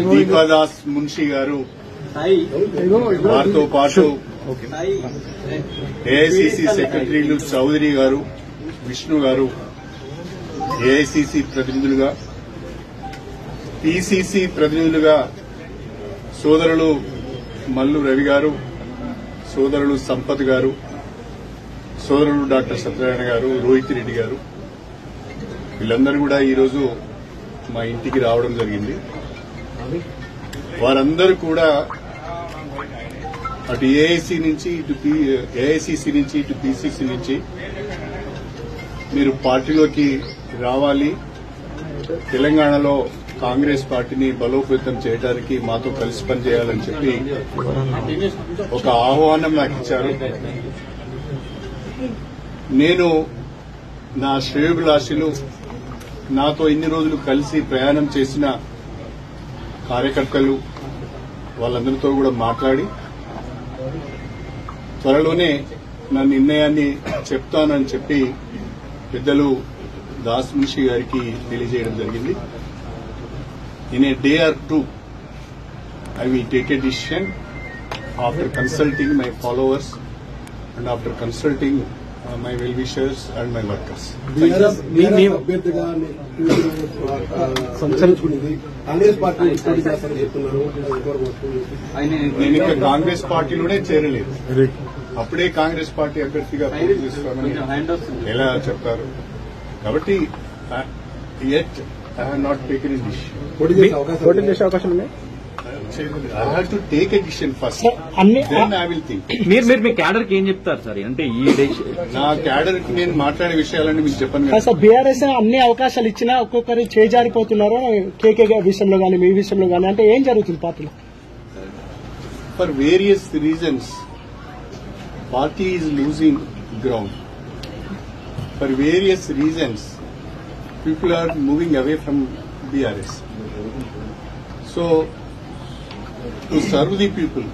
దీపాదాస్ మున్షి గారు వారితో పాటు ఏఐసిసి సెక్రటరీలు చౌదరి గారు, విష్ణు గారు, ఏఐసిసి ప్రతినిధులుగా, పిసిసి ప్రతినిధులుగా సోదరులు మల్లు రవి గారు, సోదరులు సంపత్ గారు, సోదరులు డాక్టర్ సత్యనారాయణ గారు, రోహిత్ రెడ్డి గారు, వీళ్ళందరూ కూడా ఈరోజు మా ఇంటికి రావడం జరిగింది. వారందరూ కూడా అటు ఏఐసి నుంచి ఏఐసిసి నుంచి ఇటు పిసిసి నుంచి మీరు పార్టీలోకి రావాలి, తెలంగాణలో కాంగ్రెస్ పార్టీని బలోపేతం చేయడానికి మాతో కలిసి పనిచేయాలని చెప్పి ఒక ఆహ్వానం నాకు ఇచ్చారు. నేను నా శ్రేయోభిలాషులు, నాతో ఇన్ని రోజులు కలిసి ప్రయాణం చేసిన కార్యకర్తలు, వాళ్ళందరితో కూడా మాట్లాడి త్వరలోనే నా నిర్ణయాన్ని చెప్తానని చెప్పి పెద్దలు దాస్ మున్షి గారికి తెలియజేయడం జరిగింది. In a day or two I will take a decision after consulting my followers and after consulting my well-wishers and my workers. నేను ఇక కాంగ్రెస్ పార్టీలోనే చేరలేదు. అప్పుడే కాంగ్రెస్ పార్టీ అభ్యర్థిగా పోటీ చేస్తామని ఎలా చెప్తారు? కాబట్టి yet I have not taken a decision. పోటీ చేసే అవకాశం ఉన్నాయి. I have to take a decision first. Then I will think. మీరు మీ క్యాడర్ కి ఏం చెప్తారు సార్? అంటే ఈ నా క్యాడర్ కి నేను మాట్లాడే విషయాలన్నీ మీకు చెప్పను. సార్, బీఆర్ఎస్ అన్ని అవకాశాలు ఇచ్చినా ఒక్కొక్కరు చేజారిపోతున్నారు. కేకే విషయంలో గానీ, మీ విషయంలో గానీ, అంటే ఏం జరుగుతుంది పార్టీలో? For various reasons party is losing ground. For various reasons people are moving away from BRS. So, to serve the people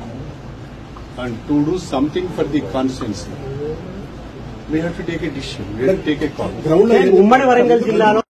and to do something for the constituency, we have to take a decision. We have to take a call. ఉమ్మడి వరంగల్ జిల్లాలో